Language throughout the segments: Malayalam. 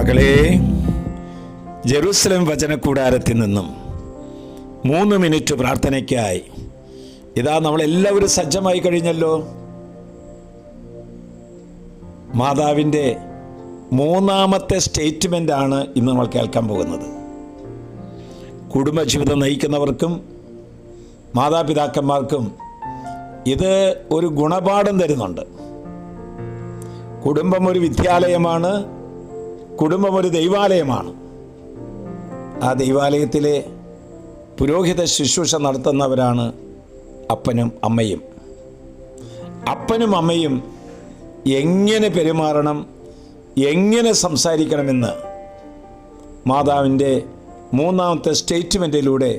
മകളെ, ജെറുസലേം വചനകൂടാരത്തിൽ നിന്നും 3 മിനിറ്റ് പ്രാർത്ഥനയ്ക്കായി ഇതാ നമ്മളെല്ലാവരും സജ്ജമായി കഴിഞ്ഞല്ലോ. മാതാവിൻ്റെ 3ാമത്തെ സ്റ്റേറ്റ്മെൻ്റാണ് ഇന്ന് നമ്മൾ കേൾക്കാൻ പോകുന്നത്. കുടുംബജീവിതം നയിക്കുന്നവർക്കും മാതാപിതാക്കന്മാർക്കും ഇത് ഒരു ഗുണപാഠം തരുന്നുണ്ട്. കുടുംബം ഒരു വിദ്യാലയമാണ്, കുടുംബം ഒരു ദൈവാലയമാണ്. ആ ദൈവാലയത്തിലെ പുരോഹിത ശുശ്രൂഷ നടത്തുന്നവരാണ് അപ്പനും അമ്മയും. അപ്പനും അമ്മയും എങ്ങനെ പെരുമാറണം, എങ്ങനെ സംസാരിക്കണമെന്ന് മാതാവിൻ്റെ 3ാമത്തെ സ്റ്റേറ്റ്മെൻറ്റിലൂടെ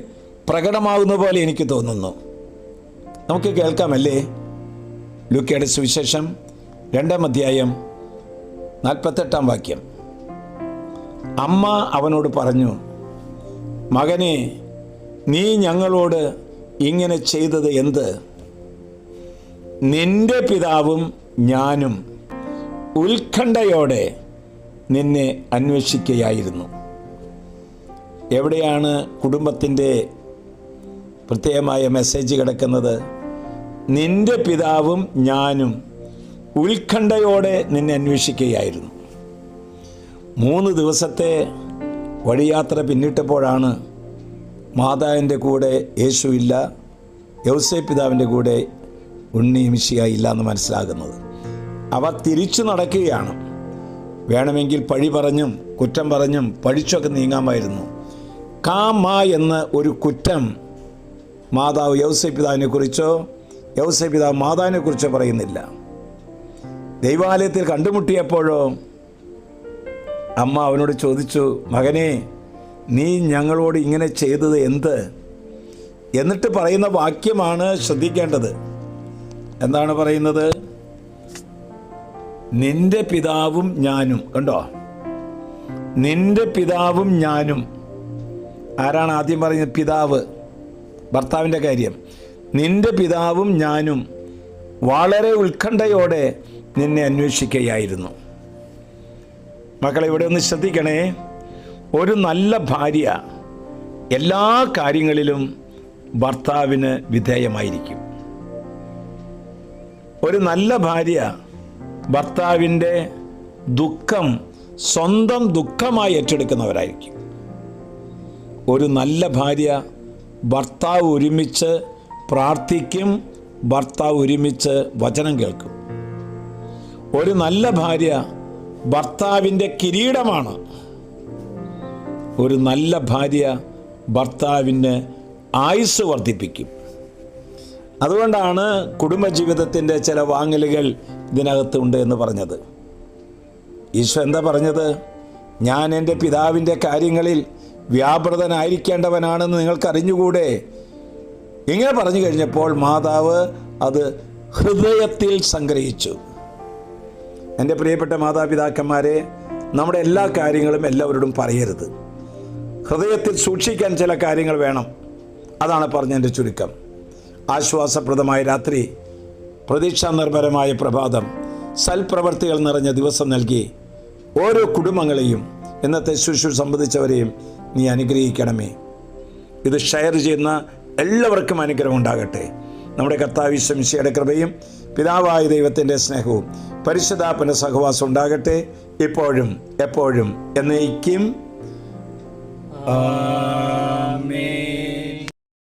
പ്രകടമാകുന്ന പോലെ എനിക്ക് തോന്നുന്നു. നമുക്ക് കേൾക്കാമല്ലേ? ലൂക്കയുടെ സുവിശേഷം 2-ാം അധ്യായം 48-ാം വാക്യം. അമ്മ അവനോട് പറഞ്ഞു, മകനെ, നീ ഞങ്ങളോട് ഇങ്ങനെ ചെയ്തത് എന്ത്? നിന്റെ പിതാവും ഞാനും ഉത്കണ്ഠയോടെ നിന്നെ അന്വേഷിക്കുകയായിരുന്നു. എവിടെയാണ് കുടുംബത്തിൻ്റെ പ്രത്യേകമായ മെസ്സേജ് കിടക്കുന്നത്? നിന്റെ പിതാവും ഞാനും ഉത്കണ്ഠയോടെ നിന്നെ അന്വേഷിക്കുകയായിരുന്നു. 3 ദിവസത്തെ വഴിയാത്ര പിന്നിട്ടപ്പോഴാണ് മാതാവിൻ്റെ കൂടെ യേശു ഇല്ല, യൗസേപ്പ് പിതാവിൻ്റെ കൂടെ ഉണ്ണി മിശിഹ ഇല്ല എന്ന് മനസ്സിലാകുന്നത്. അവ തിരിച്ചു നടക്കുകയാണ്. വേണമെങ്കിൽ പഴി പറഞ്ഞും കുറ്റം പറഞ്ഞും പഴിച്ചൊക്കെ നീങ്ങാമായിരുന്നു. എന്ന ഒരു കുറ്റം മാതാവ് യൗസേപ്പ് പിതാവിനെ കുറിച്ചോ യൗസേപ്പ് പിതാവ് മാതാവിനെ കുറിച്ചോ പറയുന്നില്ല. ദൈവാലയത്തിൽ കണ്ടുമുട്ടിയപ്പോഴോ അമ്മ അവനോട് ചോദിച്ചു, മകനെ, നീ ഞങ്ങളോട് ഇങ്ങനെ ചെയ്തത് എന്ത്? എന്നിട്ട് പറയുന്ന വാക്യമാണ് ശ്രദ്ധിക്കേണ്ടത്. എന്താണ് പറയുന്നത്? നിന്റെ പിതാവും ഞാനും. കണ്ടോ? നിന്റെ പിതാവും ഞാനും. ആരാണ് ആദ്യം പറയുന്നത്? പിതാവ്, ഭർത്താവിൻ്റെ കാര്യം. നിന്റെ പിതാവും ഞാനും വളരെ ഉത്കണ്ഠയോടെ നിന്നെ അന്വേഷിക്കുകയായിരുന്നു. മക്കളെ, ഇവിടെ ഒന്ന് ശ്രദ്ധിക്കണേ. ഒരു നല്ല ഭാര്യ എല്ലാ കാര്യങ്ങളിലും ഭർത്താവിന് വിധേയമായിരിക്കും. ഒരു നല്ല ഭാര്യ ഭർത്താവിൻ്റെ ദുഃഖം സ്വന്തം ദുഃഖമായി ഏറ്റെടുക്കുന്നവരായിരിക്കും. ഒരു നല്ല ഭാര്യ ഭർത്താവ് ഒരുമിച്ച് പ്രാർത്ഥിക്കും, ഭർത്താവ് ഒരുമിച്ച് വചനം കേൾക്കും. ഒരു നല്ല ഭാര്യ ഭർത്താവിൻ്റെ കിരീടമാണ്. ഒരു നല്ല ഭാര്യ ഭർത്താവിന് ആയുസ് വർദ്ധിപ്പിക്കും. അതുകൊണ്ടാണ് കുടുംബജീവിതത്തിൻ്റെ ചില വാങ്ങലുകൾ ഇതിനകത്തുണ്ട് എന്ന് പറഞ്ഞത്. ഈശോ എന്താ പറഞ്ഞത്? ഞാൻ എൻ്റെ പിതാവിൻ്റെ കാര്യങ്ങളിൽ വ്യാപൃതനായിരിക്കേണ്ടവനാണെന്ന് നിങ്ങൾക്കറിഞ്ഞുകൂടെ? ഇങ്ങനെ പറഞ്ഞു കഴിഞ്ഞപ്പോൾ മാതാവ് അത് ഹൃദയത്തിൽ സംഗ്രഹിച്ചു. എൻ്റെ പ്രിയപ്പെട്ട മാതാപിതാക്കന്മാരെ, നമ്മുടെ എല്ലാ കാര്യങ്ങളും എല്ലാവരോടും പറയരുത്. ഹൃദയത്തിൽ സൂക്ഷിക്കാൻ ചില കാര്യങ്ങൾ വേണം. അതാണ് പറഞ്ഞതിൻ്റെ ചുരുക്കം. ആശ്വാസപ്രദമായ രാത്രി, പ്രതീക്ഷാ നിർഭരമായ പ്രഭാതം, സൽപ്രവർത്തികൾ നിറഞ്ഞ ദിവസം നൽകി ഓരോ കുടുംബങ്ങളെയും ഇന്നത്തെ ശുശ്രൂഷ സംബന്ധിച്ചവരെയും നീ അനുഗ്രഹിക്കണമേ. ഇത് ഷെയർ ചെയ്യുന്ന എല്ലാവർക്കും അനുഗ്രഹം ഉണ്ടാകട്ടെ. നമ്മുടെ കർത്താവ് ഈശോ മിശിഹായുടെ കൃപയും പിതാവായ ദൈവത്തിൻ്റെ സ്നേഹവും പരിശുദ്ധാത്മാവിന്റെ സഹവാസം ഉണ്ടാകട്ടെ, ഇപ്പോഴും എപ്പോഴും എന്നേക്കും.